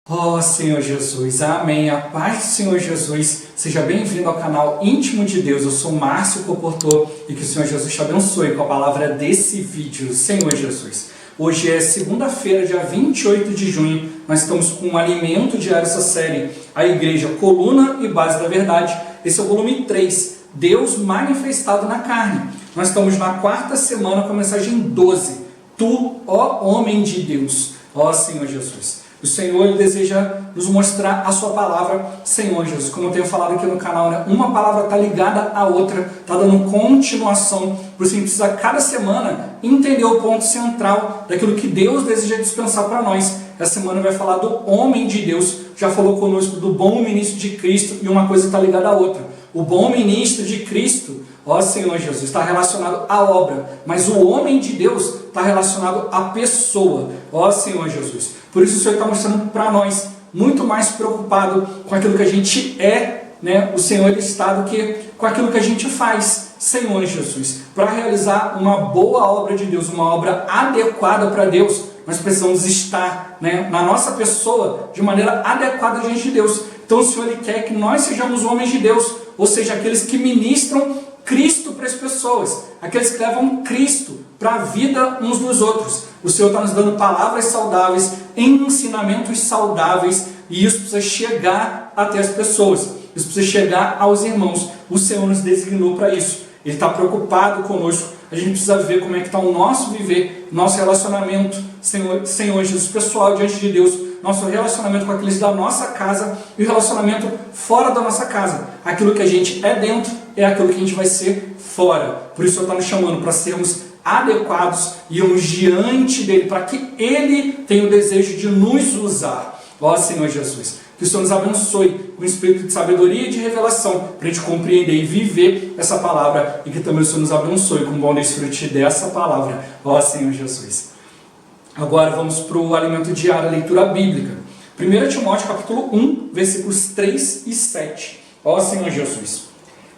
Oh Senhor Jesus, amém. A paz do Senhor Jesus, seja bem-vindo ao canal Íntimo de Deus. Eu sou Márcio Comportor e que o Senhor Jesus te abençoe com a palavra desse vídeo. Senhor Jesus, hoje é segunda-feira, dia 28 de junho. Nós estamos com um alimento diário, essa série, a Igreja, Coluna e Base da Verdade. Esse é o volume 3, Deus manifestado na carne. Nós estamos na quarta semana com a mensagem 12, Tu, ó homem de Deus, ó Senhor Jesus. O Senhor ele deseja nos mostrar a sua palavra, Senhor Jesus. Como eu tenho falado aqui no canal, né? Uma palavra está ligada à outra, está dando continuação. Por isso a gente precisa, cada semana, entender o ponto central daquilo que Deus deseja dispensar para nós. Essa semana vai falar do homem de Deus, já falou conosco do bom ministro de Cristo, e uma coisa está ligada à outra. O bom ministro de Cristo, ó Senhor Jesus, está relacionado à obra, mas o homem de Deus está relacionado à pessoa, ó Senhor Jesus. Por isso o Senhor está mostrando para nós, muito mais preocupado com aquilo que a gente é, né? O Senhor está do que com aquilo que a gente faz, Senhor Jesus. Para realizar uma boa obra de Deus, uma obra adequada para Deus, nós precisamos estar, né, na nossa pessoa de maneira adequada diante de Deus. Então o Senhor ele quer que nós sejamos homens de Deus, ou seja, aqueles que ministram Cristo para as pessoas, aqueles que levam Cristo para a vida uns dos outros. O Senhor está nos dando palavras saudáveis, ensinamentos saudáveis, e isso precisa chegar até as pessoas, isso precisa chegar aos irmãos. O Senhor nos designou para isso, Ele está preocupado conosco. A gente precisa ver como é que está o nosso viver, nosso relacionamento, Senhor Jesus, pessoal diante de Deus, nosso relacionamento com aqueles da nossa casa e o relacionamento fora da nossa casa. Aquilo que a gente é dentro é aquilo que a gente vai ser fora. Por isso o Senhor está nos chamando para sermos adequados e irmos diante dEle, para que Ele tenha o desejo de nos usar. Ó Senhor Jesus, que o Senhor nos abençoe com o espírito de sabedoria e de revelação, para a gente compreender e viver essa palavra, e que também o Senhor nos abençoe com o bom desfrute dessa palavra. Ó Senhor Jesus. Agora vamos para o alimento diário, a leitura bíblica. 1 Timóteo capítulo 1, versículos 3 e 7. Ó Senhor Jesus,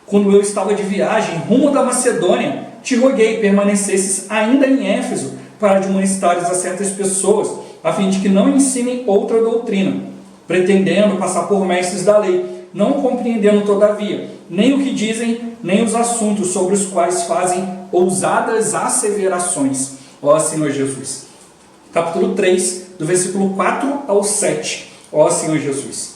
quando eu estava de viagem rumo da Macedônia, te roguei permanecesses ainda em Éfeso para admoestares a certas pessoas, a fim de que não ensinem outra doutrina, pretendendo passar por mestres da lei, não compreendendo todavia nem o que dizem, nem os assuntos sobre os quais fazem ousadas asseverações. Ó Senhor Jesus. Capítulo 3, do versículo 4 ao 7. Ó Senhor Jesus.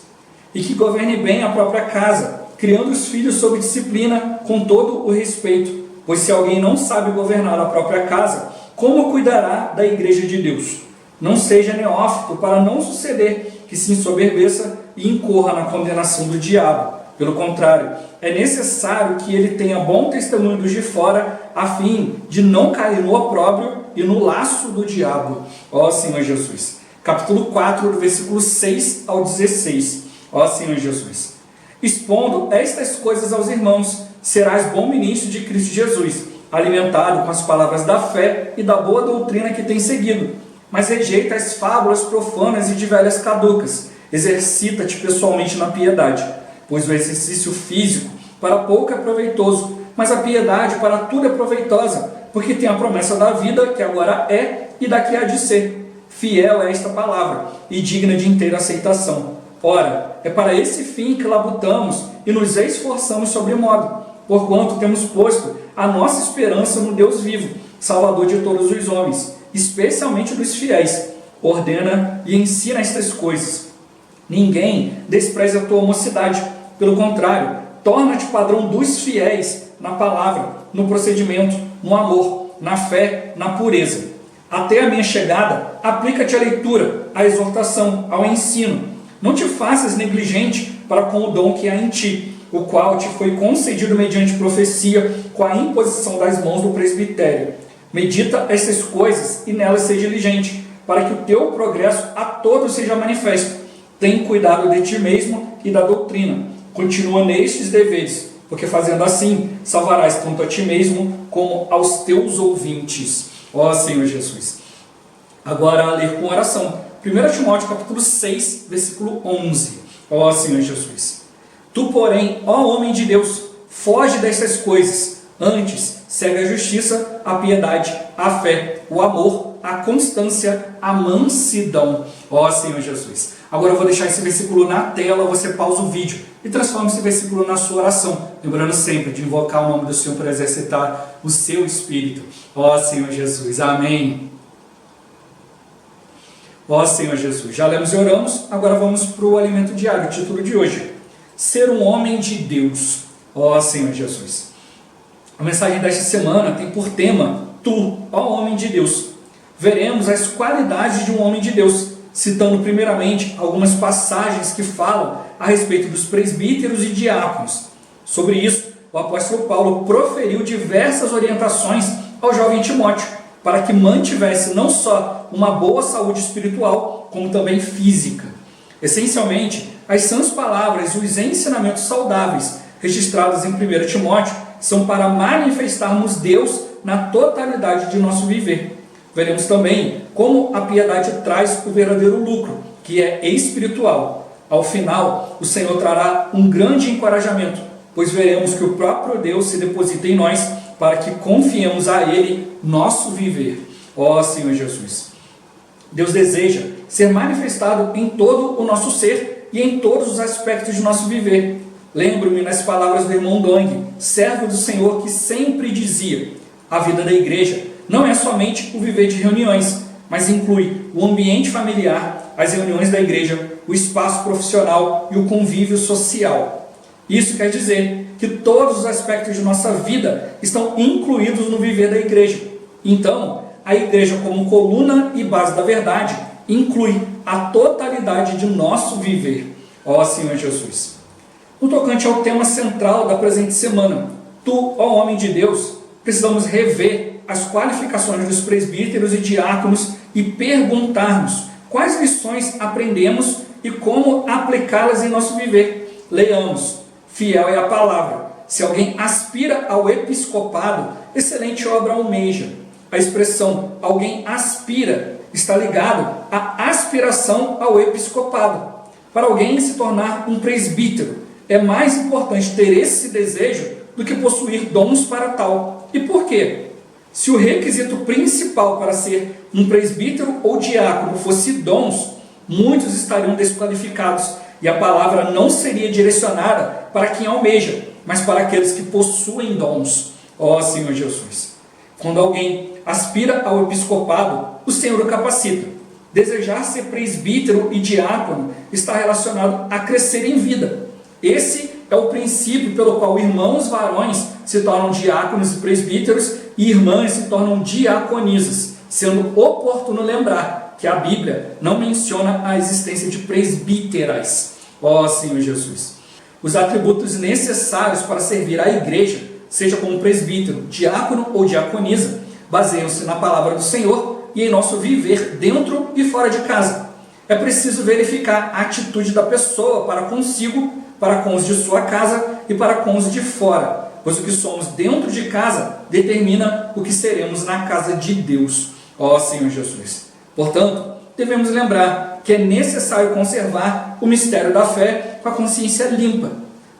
E que governe bem a própria casa, criando os filhos sob disciplina, com todo o respeito. Pois se alguém não sabe governar a própria casa, como cuidará da igreja de Deus? Não seja neófito, para não suceder que se ensoberbeça e incorra na condenação do diabo. Pelo contrário, é necessário que ele tenha bom testemunho dos de fora, a fim de não cair no opróbrio e no laço do diabo. Ó Senhor Jesus. Capítulo 4, do versículo 6 ao 16. Ó Senhor Jesus. Expondo estas coisas aos irmãos, serás bom ministro de Cristo Jesus, alimentado com as palavras da fé e da boa doutrina que tem seguido. Mas rejeita as fábulas profanas e de velhas caducas. Exercita-te pessoalmente na piedade, pois o exercício físico para pouco é proveitoso, mas a piedade para tudo é proveitosa, porque tem a promessa da vida que agora é e daqui há de ser. Fiel é esta palavra e digna de inteira aceitação. Ora, é para esse fim que labutamos e nos esforçamos sobremodo, porquanto temos posto a nossa esperança no Deus vivo, Salvador de todos os homens, especialmente dos fiéis. Ordena e ensina estas coisas. Ninguém despreze a tua mocidade, pelo contrário, torna-te padrão dos fiéis na palavra, no procedimento, no amor, na fé, na pureza. Até a minha chegada, aplica-te à leitura, à exortação, ao ensino. Não te faças negligente para com o dom que há em ti, o qual te foi concedido mediante profecia, com a imposição das mãos do presbitério. Medita estas coisas e nelas seja diligente, para que o teu progresso a todos seja manifesto. Tem cuidado de ti mesmo e da doutrina. Continua nestes deveres, porque fazendo assim, salvarás tanto a ti mesmo como aos teus ouvintes. Ó Senhor Jesus. Agora a ler com oração. 1 Timóteo capítulo 6, versículo 11. Ó Senhor Jesus. Tu, porém, ó homem de Deus, foge destas coisas. Antes, segue a justiça, a piedade, a fé, o amor, a constância, a mansidão. Ó Senhor Jesus. Agora eu vou deixar esse versículo na tela, você pausa o vídeo e transforma esse versículo na sua oração. Lembrando sempre de invocar o nome do Senhor para exercitar o seu espírito. Ó Senhor Jesus. Amém. Ó Senhor Jesus. Já lemos e oramos, agora vamos para o alimento diário, o título de hoje. Ser um homem de Deus. Ó Senhor Jesus. A mensagem desta semana tem por tema Tu, ó homem de Deus. Veremos as qualidades de um homem de Deus, citando primeiramente algumas passagens que falam a respeito dos presbíteros e diáconos. Sobre isso, o apóstolo Paulo proferiu diversas orientações ao jovem Timóteo, para que mantivesse não só uma boa saúde espiritual, como também física. Essencialmente, as sãs palavras e os ensinamentos saudáveis registrados em 1 Timóteo são para manifestarmos Deus na totalidade de nosso viver. Veremos também como a piedade traz o verdadeiro lucro, que é espiritual. Ao final, o Senhor trará um grande encorajamento, pois veremos que o próprio Deus se deposita em nós para que confiemos a Ele nosso viver. Ó Senhor Jesus. Deus deseja ser manifestado em todo o nosso ser e em todos os aspectos de nosso viver. Lembro-me nas palavras do irmão Dong, servo do Senhor, que sempre dizia: a vida da igreja não é somente o viver de reuniões, mas inclui o ambiente familiar, as reuniões da igreja, o espaço profissional e o convívio social. Isso quer dizer que todos os aspectos de nossa vida estão incluídos no viver da igreja. Então, a igreja, como coluna e base da verdade, inclui a totalidade de nosso viver. Ó Senhor Jesus. No tocante ao tema central da presente semana, Tu, ó homem de Deus, precisamos rever as qualificações dos presbíteros e diáconos e perguntarmos quais lições aprendemos e como aplicá-las em nosso viver. Leiamos: fiel é a palavra. Se alguém aspira ao episcopado, excelente obra almeja. A expressão alguém aspira está ligado à aspiração ao episcopado. Para alguém se tornar um presbítero, é mais importante ter esse desejo do que possuir dons para tal. E por quê? Se o requisito principal para ser um presbítero ou diácono fosse dons, muitos estariam desqualificados e a palavra não seria direcionada para quem almeja, mas para aqueles que possuem dons. Ó Senhor Jesus. Quando alguém aspira ao episcopado, o Senhor o capacita. Desejar ser presbítero e diácono está relacionado a crescer em vida. Esse é o princípio pelo qual irmãos varões se tornam diáconos e presbíteros e irmãs se tornam diaconisas, sendo oportuno lembrar que a Bíblia não menciona a existência de presbíteras. Ó Senhor Jesus. Os atributos necessários para servir a igreja, seja como presbítero, diácono ou diaconisa, baseiam-se na palavra do Senhor e em nosso viver dentro e fora de casa. É preciso verificar a atitude da pessoa para consigo, para com os de sua casa e para com os de fora, pois o que somos dentro de casa determina o que seremos na casa de Deus. Ó Senhor Jesus. Portanto, devemos lembrar que é necessário conservar o mistério da fé com a consciência limpa.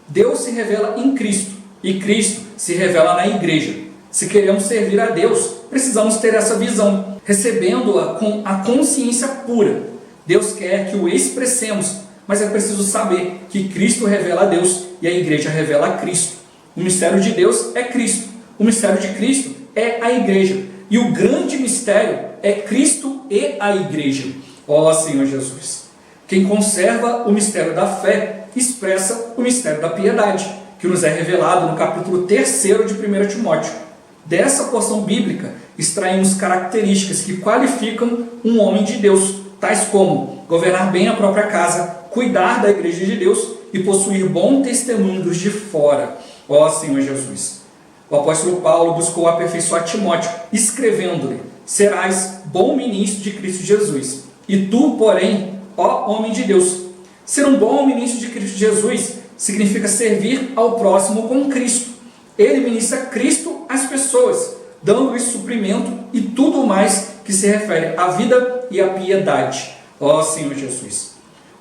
Deus se revela em Cristo e Cristo se revela na igreja. Se queremos servir a Deus, precisamos ter essa visão, recebendo-a com a consciência pura. Deus quer que o expressemos, mas é preciso saber que Cristo revela a Deus e a igreja revela a Cristo. O mistério de Deus é Cristo. O mistério de Cristo é a igreja. E o grande mistério é Cristo e a igreja. Ó Senhor Jesus. Quem conserva o mistério da fé expressa o mistério da piedade, que nos é revelado no capítulo 3 de 1 Timóteo. Dessa porção bíblica, extraímos características que qualificam um homem de Deus, tais como governar bem a própria casa, cuidar da igreja de Deus e possuir bom testemunho dos de fora. Ó Senhor Jesus. O apóstolo Paulo buscou aperfeiçoar Timóteo, escrevendo-lhe: serás bom ministro de Cristo Jesus. E tu, porém, ó homem de Deus. Ser um bom ministro de Cristo Jesus significa servir ao próximo com Cristo. Ele ministra Cristo às pessoas, dando-lhes suprimento e tudo mais que se refere à vida e à piedade. Ó Senhor Jesus.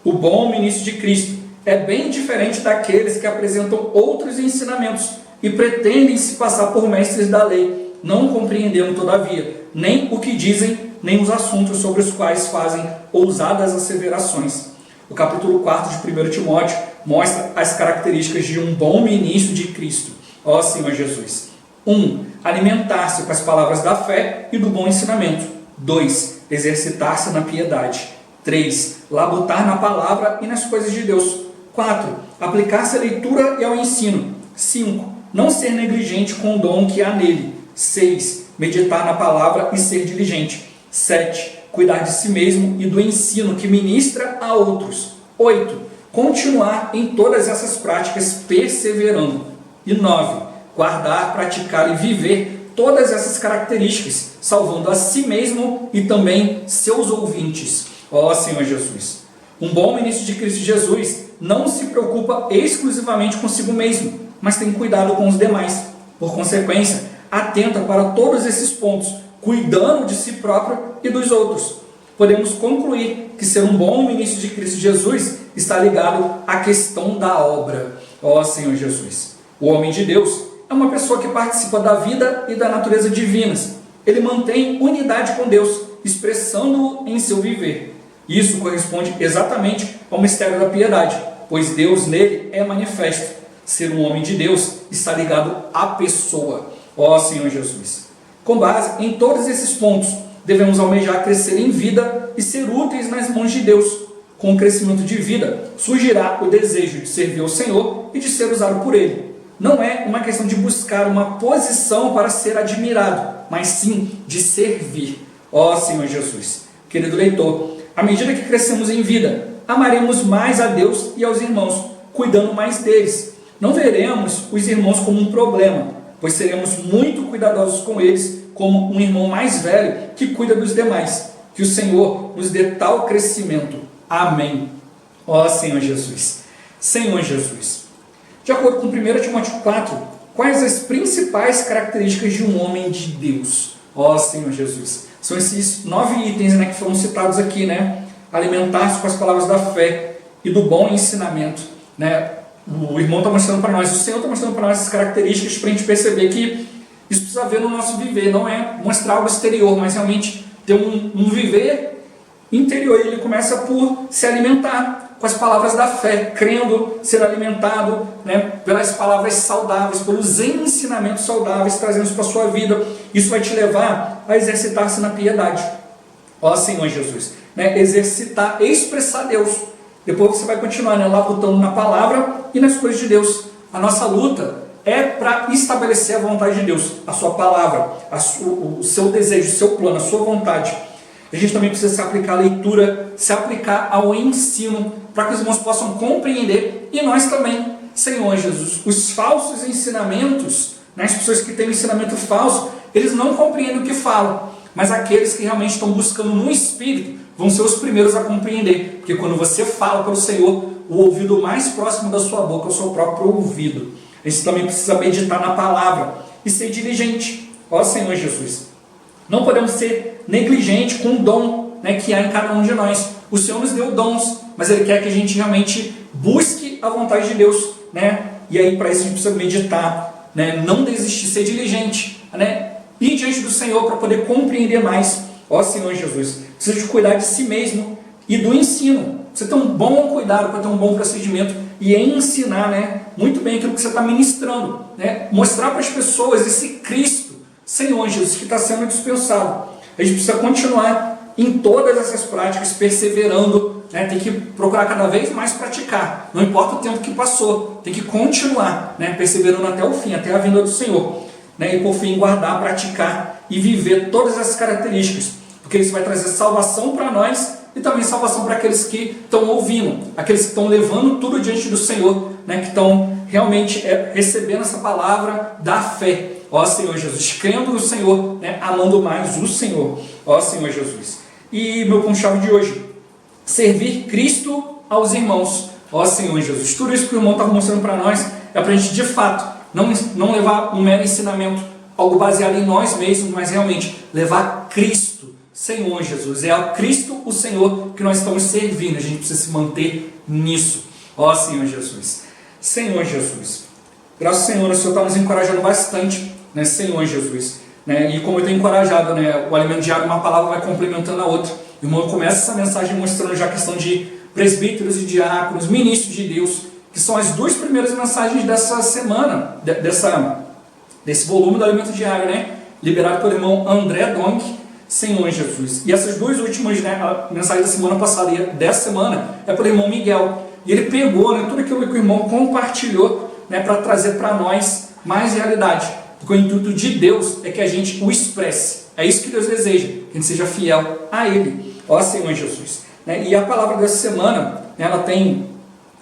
O bom ministro de Cristo é bem diferente daqueles que apresentam outros ensinamentos e pretendem se passar por mestres da lei, não compreendendo, todavia, nem o que dizem, nem os assuntos sobre os quais fazem ousadas asseverações. O capítulo 4 de 1 Timóteo mostra as características de um bom ministro de Cristo, ó Senhor Jesus. 1. Alimentar-se com as palavras da fé e do bom ensinamento. 2. Exercitar-se na piedade. 3. Labutar na palavra e nas coisas de Deus. 4. Aplicar-se à leitura e ao ensino. 5. Não ser negligente com o dom que há nele. 6. Meditar na palavra e ser diligente. 7. Cuidar de si mesmo e do ensino que ministra a outros. 8. Continuar em todas essas práticas perseverando. E 9. Guardar, praticar e viver todas essas características, salvando a si mesmo e também seus ouvintes. Ó Senhor Jesus. Um bom ministro de Cristo Jesus não se preocupa exclusivamente consigo mesmo, mas tem cuidado com os demais. Por consequência, atenta para todos esses pontos, cuidando de si próprio e dos outros. Podemos concluir que ser um bom ministro de Cristo Jesus está ligado à questão da obra. Ó Senhor Jesus. O homem de Deus é uma pessoa que participa da vida e da natureza divinas. Ele mantém unidade com Deus, expressando-o em seu viver. Isso corresponde exatamente ao mistério da piedade, pois Deus nele é manifesto. Ser um homem de Deus está ligado à pessoa, ó Senhor Jesus. Com base em todos esses pontos, devemos almejar crescer em vida e ser úteis nas mãos de Deus. Com o crescimento de vida, surgirá o desejo de servir ao Senhor e de ser usado por Ele. Não é uma questão de buscar uma posição para ser admirado, mas sim de servir, ó Senhor Jesus. Querido leitor, à medida que crescemos em vida, amaremos mais a Deus e aos irmãos, cuidando mais deles. Não veremos os irmãos como um problema, pois seremos muito cuidadosos com eles, como um irmão mais velho que cuida dos demais. Que o Senhor nos dê tal crescimento. Amém. Ó Senhor Jesus. Senhor Jesus. De acordo com 1 Timóteo 4, quais as principais características de um homem de Deus? Ó Senhor Jesus. São esses 9 itens, que foram citados aqui, Alimentar-se com as palavras da fé e do bom ensinamento, O irmão está mostrando para nós, o Senhor está mostrando para nós essas características para a gente perceber que isso precisa ver no nosso viver, não é mostrar algo exterior, mas realmente ter um viver interior. E ele começa por se alimentar com as palavras da fé, crendo, ser alimentado pelas palavras saudáveis, pelos ensinamentos saudáveis trazidos para a sua vida. Isso vai te levar a exercitar-se na piedade. Ó Senhor Jesus, exercitar, expressar Deus. Depois você vai continuar labutando na palavra e nas coisas de Deus. A nossa luta é para estabelecer a vontade de Deus, a sua palavra, o seu desejo, o seu plano, a sua vontade. A gente também precisa se aplicar à leitura, se aplicar ao ensino, para que os irmãos possam compreender, e nós também, Senhor Jesus. Os falsos ensinamentos, as pessoas que têm um ensinamento falso, eles não compreendem o que falam, mas aqueles que realmente estão buscando no Espírito vão ser os primeiros a compreender, porque quando você fala para o Senhor, o ouvido mais próximo da sua boca é o seu próprio ouvido. A gente também precisa meditar na palavra e ser diligente, ó Senhor Jesus. Não podemos ser negligentes com o dom que há em cada um de nós. O Senhor nos deu dons, mas Ele quer que a gente realmente busque a vontade de Deus, E aí para isso a gente precisa meditar, Não desistir, ser diligente, Ir diante do Senhor para poder compreender mais, ó Senhor Jesus. Precisa de cuidar de si mesmo e do ensino. Você ter um bom cuidado para ter um bom procedimento e ensinar, muito bem aquilo que você está ministrando, Mostrar para as pessoas esse Cristo, Senhor Jesus, que está sendo dispensado. A gente precisa continuar em todas essas práticas, perseverando, tem que procurar cada vez mais praticar, não importa o tempo que passou, tem que continuar, perseverando até o fim, até a vinda do Senhor, e por fim guardar, praticar e viver todas essas características, porque isso vai trazer salvação para nós e também salvação para aqueles que estão ouvindo, aqueles que estão levando tudo diante do Senhor, que estão realmente recebendo essa palavra da fé, ó Senhor Jesus, crendo no Senhor, amando mais o Senhor, ó Senhor Jesus. E meu ponto-chave de hoje, servir Cristo aos irmãos, ó Senhor Jesus. Tudo isso que o irmão está mostrando para nós é para a gente de fato não levar um mero ensinamento, algo baseado em nós mesmos, mas realmente levar Cristo, Senhor Jesus. É ao Cristo, o Senhor, que nós estamos servindo. A gente precisa se manter nisso, ó Senhor Jesus. Senhor Jesus, graças ao Senhor, o Senhor está nos encorajando bastante, Senhor Jesus, né? E como eu tenho encorajado, né, o alimento diário, uma palavra vai complementando a outra. O irmão começa essa mensagem mostrando já a questão de presbíteros e diáconos, ministros de Deus, que são as duas primeiras mensagens dessa semana, desse volume do alimento diário, né? Liberado pelo irmão André Donk, Senhor Jesus. E essas duas últimas, né, a mensagem da semana passada e dessa semana é pelo irmão Miguel. E ele pegou, né, tudo aquilo que o irmão compartilhou, né, para trazer para nós mais realidade. Porque o intuito de Deus é que a gente o expresse. É isso que Deus deseja, que a gente seja fiel a Ele. Ó Senhor Jesus. Né? E a palavra dessa semana, né, ela tem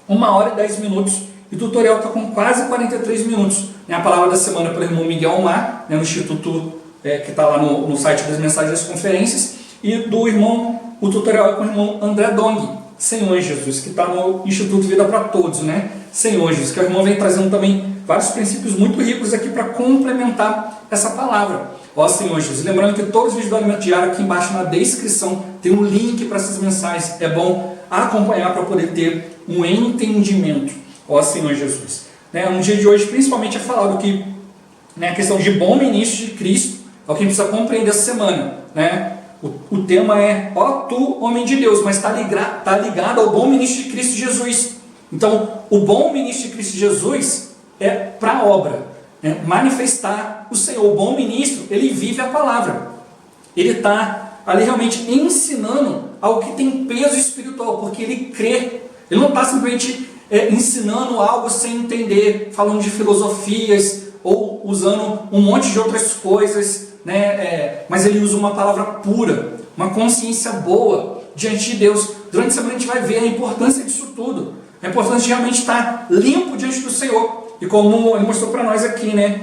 1h10 e o tutorial está com quase 43 minutos. Né? A palavra da semana é pelo irmão Miguel Mar, né, no Instituto que está lá no site das mensagens das conferências. E do irmão, o tutorial é com o irmão André Dong, Senhor Jesus, que está no Instituto Vida para Todos, né? Senhor Jesus, que o irmão vem trazendo também vários princípios muito ricos aqui para complementar essa palavra. Ó Senhor Jesus, lembrando que todos os vídeos do Alimento Diário aqui embaixo na descrição tem um link para essas mensagens. É bom acompanhar para poder ter um entendimento. Ó Senhor Jesus. Né? No dia de hoje, principalmente, é falado que, né, a questão de bom ministro de Cristo é o que a gente precisa compreender essa semana. Né? O tema é, ó tu, homem de Deus, mas está ligado ao bom ministro de Cristo Jesus. Então, o bom ministro de Cristo Jesus é para a obra, né? Manifestar o Senhor. O bom ministro, ele vive a palavra. Ele está ali realmente ensinando algo que tem peso espiritual, porque ele crê. Ele não está simplesmente ensinando algo sem entender, falando de filosofias ou usando um monte de outras coisas, né? Mas ele usa uma palavra pura, uma consciência boa diante de Deus. Durante a semana a gente vai ver a importância disso tudo, a importância de realmente estar limpo diante do Senhor. E como ele mostrou para nós aqui, né?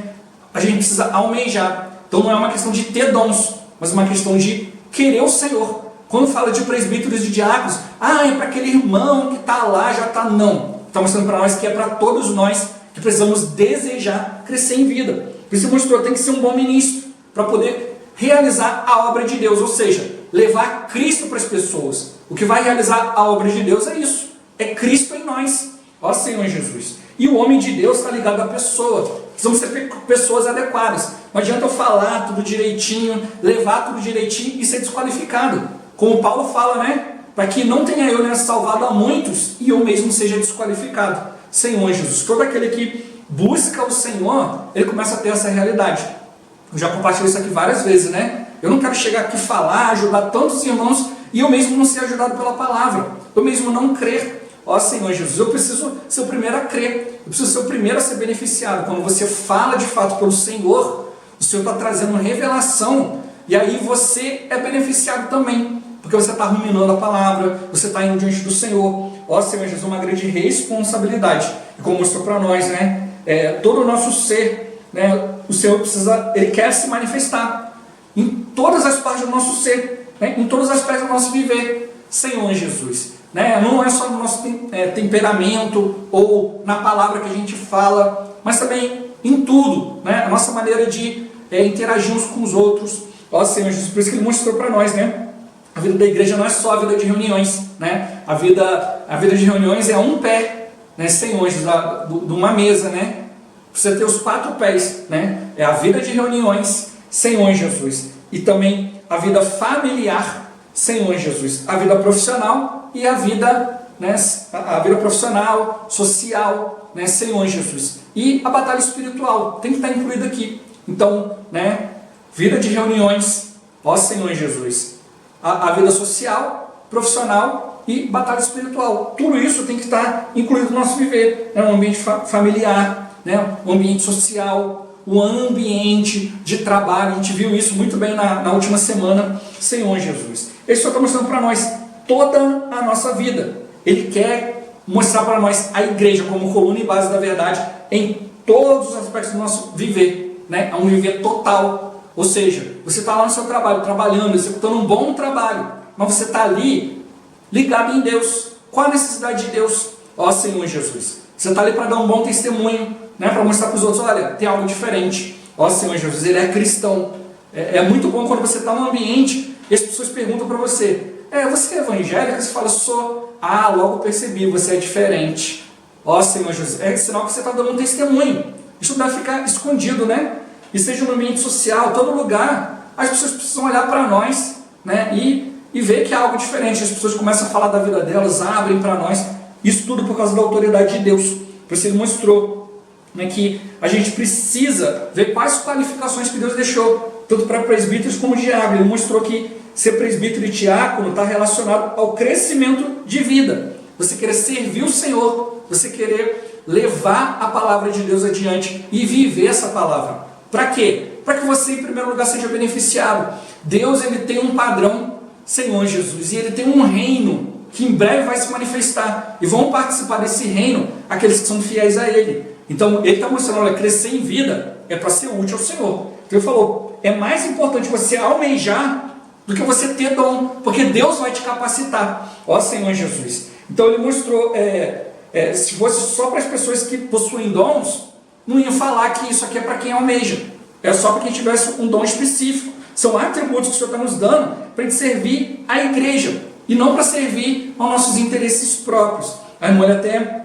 A gente precisa almejar. Então não é uma questão de ter dons, mas uma questão de querer o Senhor. Quando fala de presbíteros e diáconos, é para aquele irmão que está lá, já está. Não. Está mostrando para nós que é para todos nós que precisamos desejar crescer em vida. Por isso mostrou, tem que ser um bom ministro para poder realizar a obra de Deus, ou seja, levar Cristo para as pessoas. O que vai realizar a obra de Deus é isso, é Cristo em nós. Ó Senhor Jesus. E o homem de Deus está ligado à pessoa. Precisamos ser pessoas adequadas. Não adianta eu falar tudo direitinho, levar tudo direitinho e ser desqualificado. Como Paulo fala, né? Para que não tenha eu, né, salvado a muitos e eu mesmo seja desqualificado. Senhor Jesus, todo aquele que busca o Senhor, ele começa a ter essa realidade. Eu já compartilhei isso aqui várias vezes, né? Eu não quero chegar aqui falar, ajudar tantos irmãos e eu mesmo não ser ajudado pela palavra. Eu mesmo não crer. Ó Senhor Jesus, eu preciso ser o primeiro a crer. Eu preciso ser o primeiro a ser beneficiado. Quando você fala de fato pelo Senhor, o Senhor está trazendo revelação. E aí você é beneficiado também. Porque você está ruminando a palavra, você está indo diante do Senhor. Ó Senhor Jesus, uma grande responsabilidade. E como mostrou para nós, né? Todo o nosso ser, né? O Senhor precisa, Ele quer se manifestar em todas as partes do nosso ser, né? Em todos os aspectos do nosso viver. Senhor Jesus. Né? Não é só no nosso temperamento ou na palavra que a gente fala, mas também em tudo, né? A nossa maneira de interagir uns com os outros. Ó Senhor Jesus, por isso que Ele mostrou para nós, né? A vida da igreja não é só a vida de reuniões, né? A vida de reuniões é um pé, né? Senhor Jesus, de uma mesa, né? Precisa ter os 4 pés, né? É a vida de reuniões, Senhor Jesus, e também a vida familiar, Senhor Jesus, a vida profissional e a vida, né, a vida profissional, social, né, Senhor Jesus. E a batalha espiritual tem que estar incluída aqui. Então, né, vida de reuniões, ó Senhor Jesus. A vida social, profissional e batalha espiritual. Tudo isso tem que estar incluído no nosso viver. Né, um ambiente familiar, né, um ambiente social, um ambiente de trabalho. A gente viu isso muito bem na última semana, Senhor Jesus. Ele só está mostrando para nós toda a nossa vida. Ele quer mostrar para nós a igreja como coluna e base da verdade em todos os aspectos do nosso viver, né? É um viver total. Ou seja, você está lá no seu trabalho, trabalhando, executando um bom trabalho, mas você está ali ligado em Deus. Qual a necessidade de Deus? Ó Senhor Jesus. Você está ali para dar um bom testemunho, né? Para mostrar para os outros, olha, tem algo diferente. Ó Senhor Jesus, Ele é cristão. É muito bom quando você está num ambiente e as pessoas perguntam para você, você é evangélico? Você fala, sou. Logo percebi, você é diferente. Ó Senhor Jesus, é sinal que você está dando um testemunho. Isso não deve ficar escondido, né? e seja no ambiente social, todo lugar, as pessoas precisam olhar para nós, né, e ver que é algo diferente. As pessoas começam a falar da vida delas, abrem para nós, isso tudo por causa da autoridade de Deus. Por isso ele mostrou, né, que a gente precisa ver quais qualificações que Deus deixou, tanto para presbíteros como diácono. Ele mostrou que ser presbítero e diácono está relacionado ao crescimento de vida. Você querer servir o Senhor, você querer levar a palavra de Deus adiante e viver essa palavra. Para quê? Para que você, em primeiro lugar, seja beneficiado. Deus, ele tem um padrão, Senhor Jesus, e ele tem um reino que em breve vai se manifestar. E vão participar desse reino aqueles que são fiéis a ele. Então, ele está mostrando, olha, crescer em vida é para ser útil ao Senhor. Então, ele falou, é mais importante você almejar do que você ter dom, porque Deus vai te capacitar. Ó Senhor Jesus. Então, ele mostrou, se fosse só para as pessoas que possuem dons, não ia falar que isso aqui é para quem almeja. É só para quem tivesse um dom específico. São atributos que o Senhor está nos dando para a gente servir a igreja e não para servir aos nossos interesses próprios. A irmã até,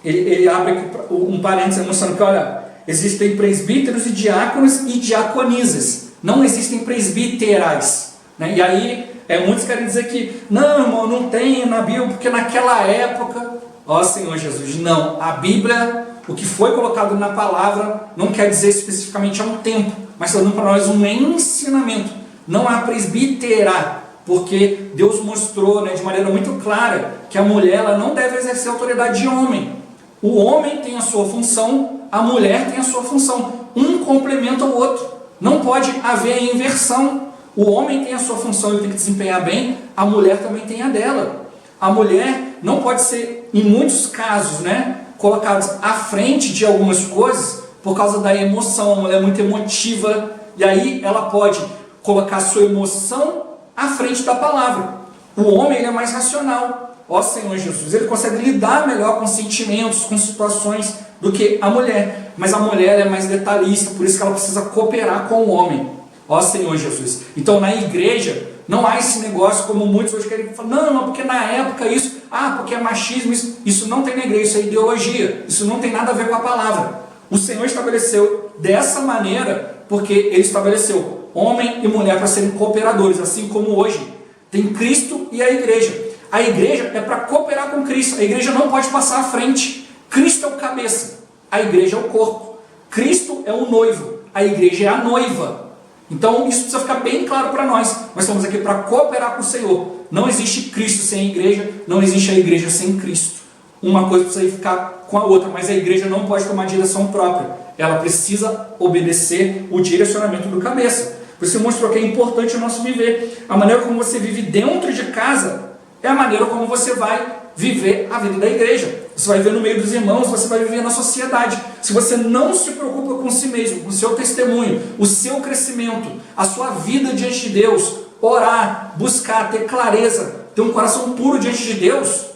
ele abre aqui um parênteses mostrando que, olha, existem presbíteros e diáconos e diaconisas. Não existem presbíteras. Né? E aí, muitos querem dizer que, não, irmão, não tem na Bíblia, porque naquela época, ó Senhor Jesus, não, a Bíblia, o que foi colocado na palavra, não quer dizer especificamente há um tempo, mas está dando para nós um ensinamento. Não há presbítera, porque Deus mostrou, né, de maneira muito clara que a mulher ela não deve exercer a autoridade de homem. O homem tem a sua função, a mulher tem a sua função. Um complementa o outro. Não pode haver inversão. O homem tem a sua função, ele tem que desempenhar bem, a mulher também tem a dela. A mulher não pode ser, em muitos casos, né, colocada à frente de algumas coisas por causa da emoção. A mulher é muito emotiva e aí ela pode colocar a sua emoção à frente da palavra. O homem ele é mais racional. Ó Senhor Jesus, ele consegue lidar melhor com sentimentos, com situações do que a mulher. Mas a mulher é mais detalhista, por isso que ela precisa cooperar com o homem. Ó Senhor Jesus. Então na igreja não há esse negócio como muitos hoje querem falar, não, porque na época isso, porque é machismo, isso não tem na igreja, isso é ideologia, isso não tem nada a ver com a palavra. O Senhor estabeleceu dessa maneira porque ele estabeleceu homem e mulher para serem cooperadores, assim como hoje tem Cristo e a igreja. A igreja é para cooperar com Cristo, a igreja não pode passar à frente. Cristo é o cabeça, a igreja é o corpo. Cristo é o noivo, a igreja é a noiva. Então isso precisa ficar bem claro para nós. Nós estamos aqui para cooperar com o Senhor. Não existe Cristo sem a igreja, não existe a igreja sem Cristo. Uma coisa precisa ficar com a outra, mas a igreja não pode tomar direção própria. Ela precisa obedecer o direcionamento do cabeça. Você mostrou que é importante o nosso viver. A maneira como você vive dentro de casa é a maneira como você vai viver a vida da igreja. Você vai viver no meio dos irmãos, você vai viver na sociedade. Se você não se preocupa com si mesmo, com o seu testemunho, o seu crescimento, a sua vida diante de Deus, orar, buscar, ter clareza, ter um coração puro diante de Deus,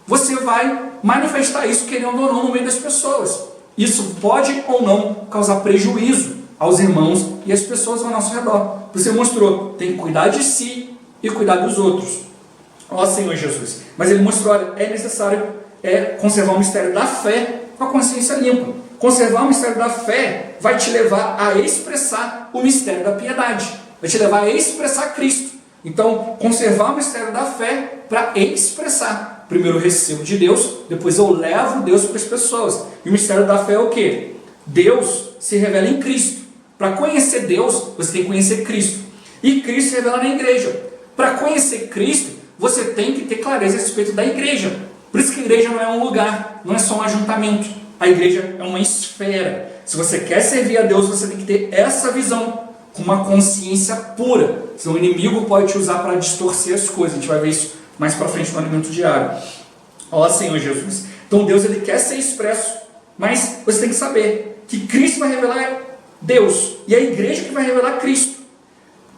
você vai manifestar isso querendo ou não no meio das pessoas. Isso pode ou não causar prejuízo aos irmãos e às pessoas ao nosso redor. Você mostrou, tem que cuidar de si e cuidar dos outros. Ó Senhor Jesus. Mas ele mostrou, olha, é necessário conservar o mistério da fé com a consciência limpa. Conservar o mistério da fé vai te levar a expressar o mistério da piedade. Vai te levar a expressar Cristo. Então, conservar o mistério da fé para expressar. Primeiro eu recebo de Deus, depois eu levo Deus para as pessoas. E o mistério da fé é o quê? Deus se revela em Cristo. Para conhecer Deus, você tem que conhecer Cristo. E Cristo se revela na igreja. Para conhecer Cristo, você tem que ter clareza a respeito da igreja. Por isso que a igreja não é um lugar, não é só um ajuntamento. A igreja é uma esfera. Se você quer servir a Deus, você tem que ter essa visão com uma consciência pura. Senão o inimigo pode te usar para distorcer as coisas. A gente vai ver isso mais para frente no alimento diário. Ó Senhor Jesus. Então Deus ele quer ser expresso, mas você tem que saber que Cristo vai revelar Deus e a igreja que vai revelar Cristo.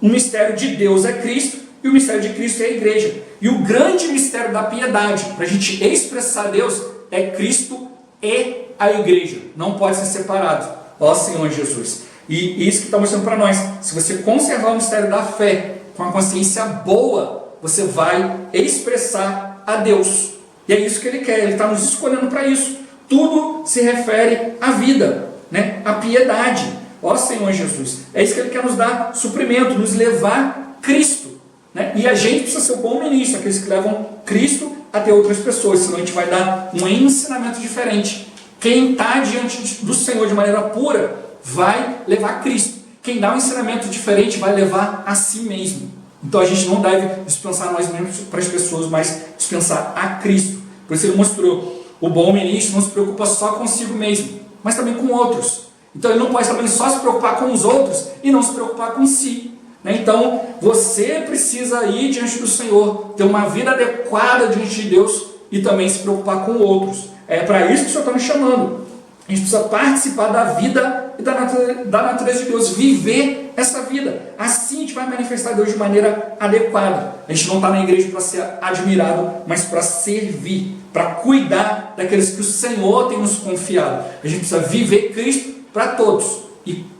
O mistério de Deus é Cristo e o mistério de Cristo é a igreja. E o grande mistério da piedade, para a gente expressar Deus, é Cristo e a igreja. Não pode ser separado. Ó Senhor Jesus. E isso que está mostrando para nós. Se você conservar o mistério da fé com a consciência boa, você vai expressar a Deus. E é isso que Ele quer. Ele está nos escolhendo para isso. Tudo se refere à vida, né? À piedade. Ó Senhor Jesus, é isso que Ele quer nos dar suprimento, nos levar a Cristo. Né? E a gente precisa ser o bom ministro, aqueles que levam Cristo até outras pessoas, senão a gente vai dar um ensinamento diferente. Quem está diante do Senhor de maneira pura vai levar Cristo. Quem dá um ensinamento diferente vai levar a si mesmo. Então a gente não deve dispensar nós mesmos para as pessoas, mas dispensar a Cristo. Por isso Ele mostrou, o bom ministro não se preocupa só consigo mesmo, mas também com outros. Então ele não pode também só se preocupar com os outros e não se preocupar com si. Então você precisa ir diante do Senhor, ter uma vida adequada diante de Deus e também se preocupar com outros. É para isso que o Senhor está nos chamando. A gente precisa participar da vida e da natureza de Deus, viver essa vida. Assim a gente vai manifestar Deus de maneira adequada. A gente não está na igreja para ser admirado, mas para servir, para cuidar daqueles que o Senhor tem nos confiado. A gente precisa viver Cristo para todos e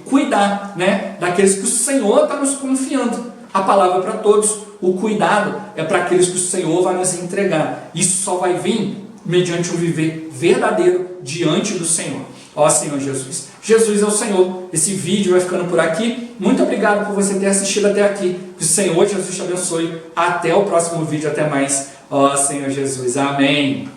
cuidar, né, daqueles que o Senhor está nos confiando. A palavra é para todos, o cuidado é para aqueles que o Senhor vai nos entregar. Isso só vai vir mediante um viver verdadeiro diante do Senhor. Ó Senhor Jesus. Jesus é o Senhor. Esse vídeo vai ficando por aqui. Muito obrigado por você ter assistido até aqui. Que o Senhor Jesus te abençoe. Até o próximo vídeo. Até mais. Ó Senhor Jesus. Amém.